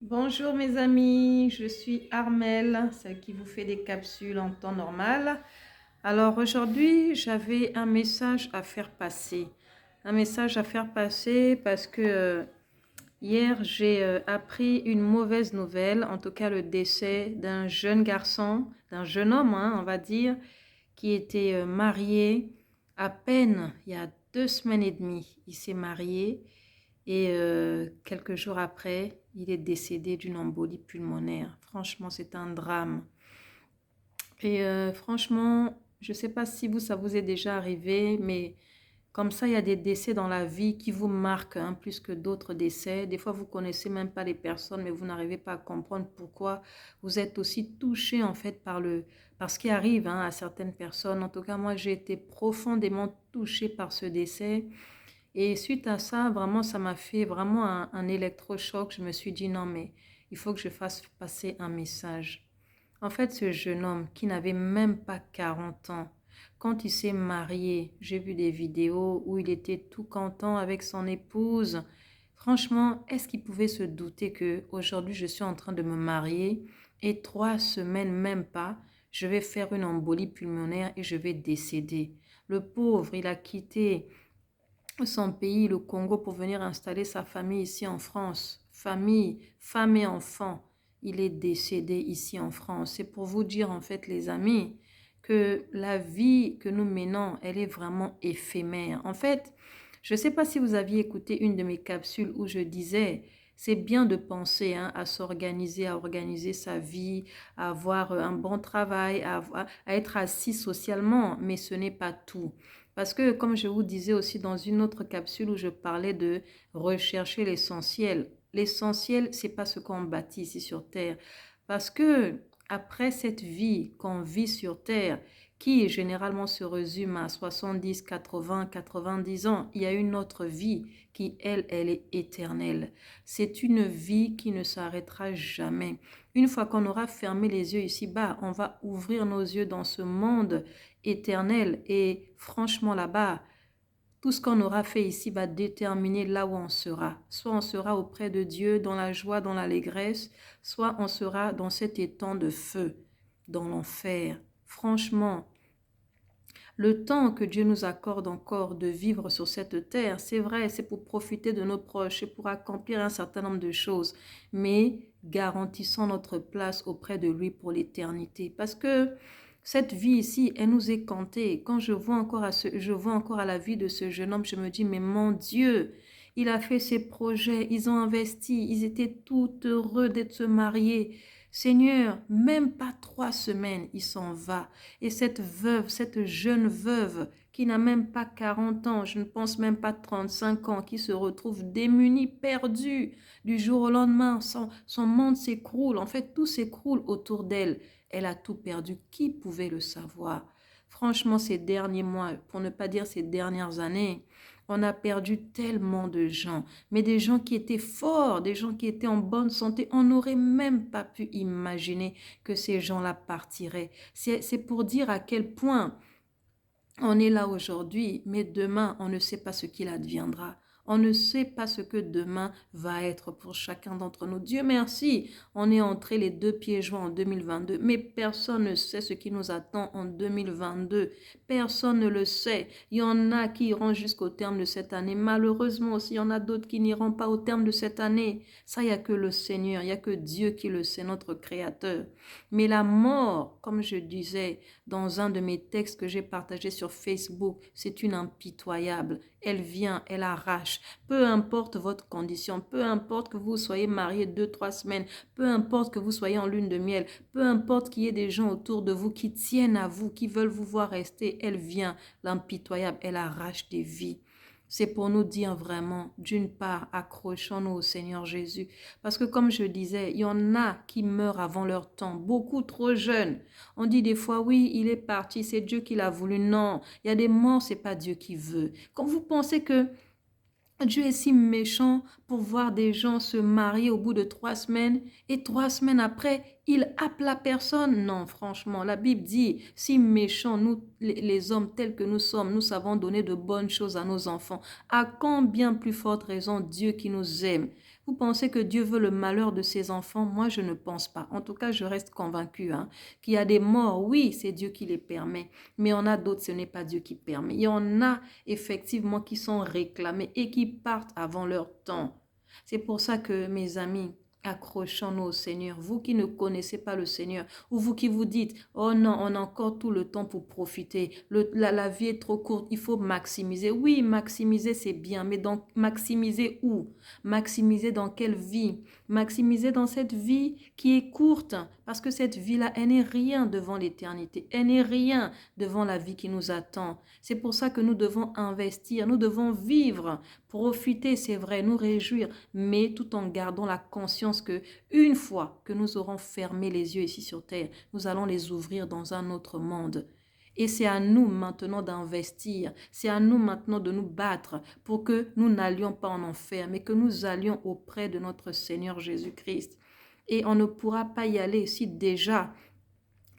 Bonjour mes amis, je suis Armelle, celle qui vous fait des capsules en temps normal. Alors aujourd'hui, j'avais un message à faire passer. Un message à faire passer parce que hier, j'ai appris une mauvaise nouvelle, en tout cas le décès d'un jeune garçon, d'un jeune homme, hein, on va dire, qui était marié à peine il y a 2 semaines et demie. Il s'est marié et quelques jours après, il est décédé d'une embolie pulmonaire. Franchement, c'est un drame. Et franchement, je ne sais pas si ça vous est déjà arrivé, mais comme ça, il y a des décès dans la vie qui vous marquent hein, plus que d'autres décès. Des fois, vous ne connaissez même pas les personnes, mais vous n'arrivez pas à comprendre pourquoi vous êtes aussi touché en fait par ce qui arrive hein, à certaines personnes. En tout cas, moi, j'ai été profondément touchée par ce décès. Et suite à ça, vraiment, ça m'a fait vraiment un électrochoc. Je me suis dit, non, mais il faut que je fasse passer un message. En fait, ce jeune homme qui n'avait même pas 40 ans, quand il s'est marié, j'ai vu des vidéos où il était tout content avec son épouse. Franchement, est-ce qu'il pouvait se douter que aujourd'hui je suis en train de me marier et 3 semaines, même pas, je vais faire une embolie pulmonaire et je vais décéder. Le pauvre, il a quitté son pays, le Congo, pour venir installer sa famille ici en France. Famille, femme et enfant. Il est décédé ici en France. C'est pour vous dire, en fait, les amis, que la vie que nous menons, elle est vraiment éphémère. En fait, je ne sais pas si vous aviez écouté une de mes capsules où je disais, c'est bien de penser hein, à s'organiser, à organiser sa vie, à avoir un bon travail, à être assis socialement, mais ce n'est pas tout. Parce que, comme je vous disais aussi dans une autre capsule où je parlais de rechercher l'essentiel, l'essentiel, c'est pas ce qu'on bâtit ici sur Terre. Parce que, après cette vie qu'on vit sur Terre, qui généralement se résume à 70, 80, 90 ans, il y a une autre vie qui, elle est éternelle. C'est une vie qui ne s'arrêtera jamais. Une fois qu'on aura fermé les yeux ici-bas, on va ouvrir nos yeux dans ce monde éternel. Et franchement, là-bas, tout ce qu'on aura fait ici va déterminer là où on sera. Soit on sera auprès de Dieu dans la joie, dans l'allégresse, soit on sera dans cet étang de feu, dans l'enfer. Franchement, le temps que Dieu nous accorde encore de vivre sur cette terre, c'est vrai, c'est pour profiter de nos proches, c'est pour accomplir un certain nombre de choses, mais garantissons notre place auprès de lui pour l'éternité. Parce que cette vie ici, elle nous est comptée. Quand je vois encore à la vie de ce jeune homme, je me dis, mais mon Dieu, il a fait ses projets, ils ont investi, ils étaient tout heureux d'être se mariés. Seigneur, même pas 3 semaines, il s'en va. Et cette veuve, cette jeune veuve qui n'a même pas 40 ans, je ne pense même pas 35 ans, qui se retrouve démunie, perdue du jour au lendemain, son monde s'écroule, en fait tout s'écroule autour d'elle. Elle a tout perdu. Qui pouvait le savoir? Franchement, ces derniers mois, pour ne pas dire ces dernières années, on a perdu tellement de gens, mais des gens qui étaient forts, des gens qui étaient en bonne santé. On n'aurait même pas pu imaginer que ces gens-là partiraient. C'est pour dire à quel point on est là aujourd'hui, mais demain, on ne sait pas ce qu'il adviendra. On ne sait pas ce que demain va être pour chacun d'entre nous. Dieu merci, on est entré les 2 pieds joints en 2022, mais personne ne sait ce qui nous attend en 2022. Personne ne le sait. Il y en a qui iront jusqu'au terme de cette année. Malheureusement aussi, il y en a d'autres qui n'iront pas au terme de cette année. Ça, il n'y a que le Seigneur, il n'y a que Dieu qui le sait, notre Créateur. Mais la mort, comme je disais, dans un de mes textes que j'ai partagé sur Facebook, c'est une impitoyable. Elle vient, elle arrache. Peu importe votre condition, peu importe que vous soyez marié 2, 3 semaines, peu importe que vous soyez en lune de miel, peu importe qu'il y ait des gens autour de vous qui tiennent à vous, qui veulent vous voir rester, elle vient, l'impitoyable, elle arrache des vies. C'est pour nous dire vraiment, d'une part, accrochons-nous au Seigneur Jésus. Parce que comme je disais, il y en a qui meurent avant leur temps, beaucoup trop jeunes. On dit des fois, oui, il est parti, c'est Dieu qui l'a voulu. Non, il y a des morts, c'est pas Dieu qui veut. Quand vous pensez que Dieu est si méchant pour voir des gens se marier au bout de 3 semaines et 3 semaines après, il happe la personne. Non, franchement, la Bible dit, si méchants, nous, les hommes tels que nous sommes, nous savons donner de bonnes choses à nos enfants. À quand bien plus forte raison Dieu qui nous aime? Vous pensez que Dieu veut le malheur de ses enfants? Moi, je ne pense pas. En tout cas, je reste convaincue qu'il y a des morts. Oui, c'est Dieu qui les permet. Mais on a d'autres, ce n'est pas Dieu qui permet. Il y en a effectivement qui sont réclamés et qui partent avant leur temps. C'est pour ça que, mes amis, accrochons-nous au Seigneur. Vous qui ne connaissez pas le Seigneur, ou vous qui vous dites, oh non, on a encore tout le temps pour profiter. La vie est trop courte, il faut maximiser. Oui, maximiser, c'est bien, mais donc maximiser où? Maximiser dans quelle vie? Maximiser dans cette vie qui est courte, parce que cette vie-là, elle n'est rien devant l'éternité. Elle n'est rien devant la vie qui nous attend. C'est pour ça que nous devons investir, nous devons vivre, profiter, c'est vrai, nous réjouir, mais tout en gardant la conscience que une fois que nous aurons fermé les yeux ici sur terre, nous allons les ouvrir dans un autre monde. Et c'est à nous maintenant d'investir, c'est à nous maintenant de nous battre pour que nous n'allions pas en enfer, mais que nous allions auprès de notre Seigneur Jésus-Christ. Et on ne pourra pas y aller si déjà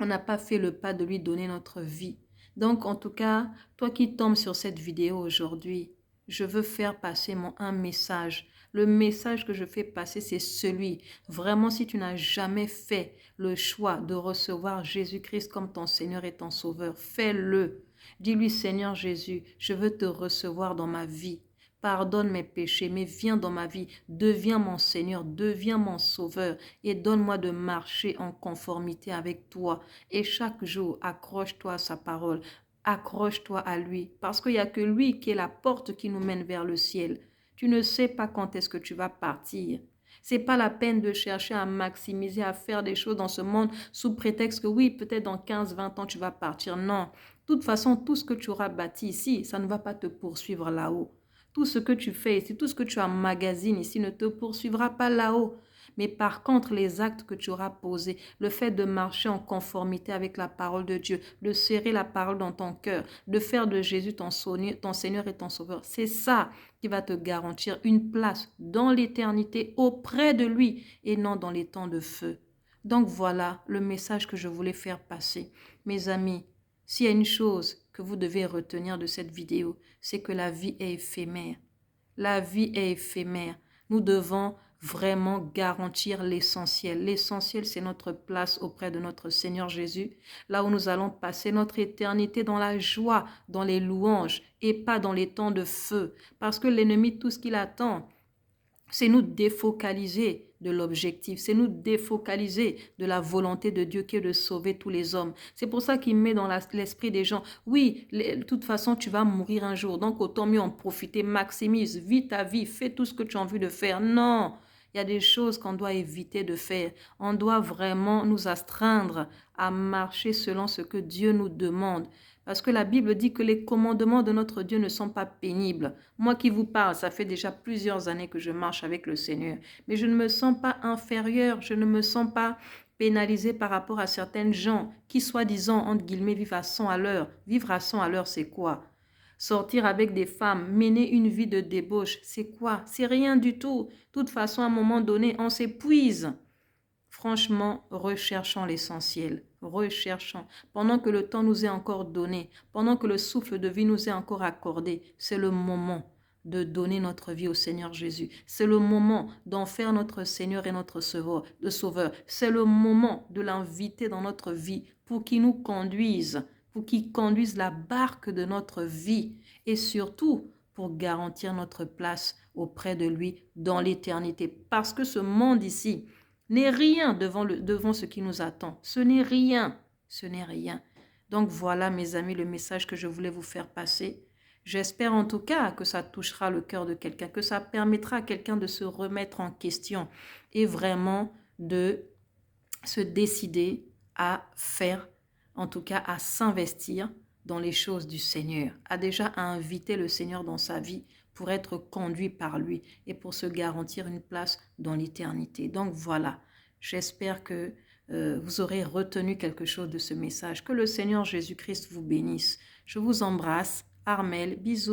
on n'a pas fait le pas de lui donner notre vie. Donc en tout cas, toi qui tombes sur cette vidéo aujourd'hui, je veux faire passer un message. Le message que je fais passer, c'est celui. Vraiment, si tu n'as jamais fait le choix de recevoir Jésus-Christ comme ton Seigneur et ton Sauveur, fais-le. Dis-lui, Seigneur Jésus, je veux te recevoir dans ma vie. Pardonne mes péchés, mais viens dans ma vie, deviens mon Seigneur, deviens mon Sauveur et donne-moi de marcher en conformité avec toi. Et chaque jour, accroche-toi à sa parole, accroche-toi à lui, parce qu'il n'y a que lui qui est la porte qui nous mène vers le ciel. Tu ne sais pas quand est-ce que tu vas partir. C'est pas la peine de chercher à maximiser, à faire des choses dans ce monde sous prétexte que oui, peut-être dans 15, 20 ans, tu vas partir. Non, de toute façon, tout ce que tu auras bâti ici, ça ne va pas te poursuivre là-haut. Tout ce que tu fais ici, tout ce que tu emmagasines ici ne te poursuivra pas là-haut. Mais par contre, les actes que tu auras posés, le fait de marcher en conformité avec la parole de Dieu, de serrer la parole dans ton cœur, de faire de Jésus ton Seigneur et ton Sauveur, c'est ça qui va te garantir une place dans l'éternité auprès de lui et non dans les temps de feu. Donc voilà le message que je voulais faire passer. Mes amis, s'il y a une chose que vous devez retenir de cette vidéo, c'est que la vie est éphémère. La vie est éphémère. Nous devons vraiment garantir l'essentiel. L'essentiel, c'est notre place auprès de notre Seigneur Jésus, là où nous allons passer notre éternité dans la joie, dans les louanges et pas dans les temps de feu. Parce que l'ennemi, tout ce qu'il attend, c'est nous défocaliser de l'objectif, c'est nous défocaliser de la volonté de Dieu qui est de sauver tous les hommes. C'est pour ça qu'il met dans l'esprit des gens, oui, de toute façon, tu vas mourir un jour, donc autant mieux en profiter, maximise, vis ta vie, fais tout ce que tu as envie de faire. Non, il y a des choses qu'on doit éviter de faire. On doit vraiment nous astreindre à marcher selon ce que Dieu nous demande. Parce que la Bible dit que les commandements de notre Dieu ne sont pas pénibles. Moi qui vous parle, ça fait déjà plusieurs années que je marche avec le Seigneur. Mais je ne me sens pas inférieure, je ne me sens pas pénalisée par rapport à certaines gens qui, soi-disant, entre guillemets, vivent à 100 à l'heure. Vivre à 100 à l'heure, c'est quoi? Sortir avec des femmes, mener une vie de débauche, c'est quoi? C'est rien du tout. De toute façon, à un moment donné, on s'épuise. Franchement, recherchons l'essentiel, recherchons. Pendant que le temps nous est encore donné, pendant que le souffle de vie nous est encore accordé, c'est le moment de donner notre vie au Seigneur Jésus. C'est le moment d'en faire notre Seigneur et notre Sauveur. C'est le moment de l'inviter dans notre vie pour qu'il nous conduise, pour qu'il conduise la barque de notre vie et surtout pour garantir notre place auprès de lui dans l'éternité. Parce que ce monde ici n'est rien devant ce qui nous attend. Ce n'est rien. Ce n'est rien. Donc voilà, mes amis, le message que je voulais vous faire passer. J'espère en tout cas que ça touchera le cœur de quelqu'un, que ça permettra à quelqu'un de se remettre en question et vraiment de se décider à faire, en tout cas à s'investir dans les choses du Seigneur, à déjà inviter le Seigneur dans sa vie pour être conduit par lui et pour se garantir une place dans l'éternité. Donc voilà, j'espère que vous aurez retenu quelque chose de ce message. Que le Seigneur Jésus-Christ vous bénisse. Je vous embrasse. Armelle, bisous.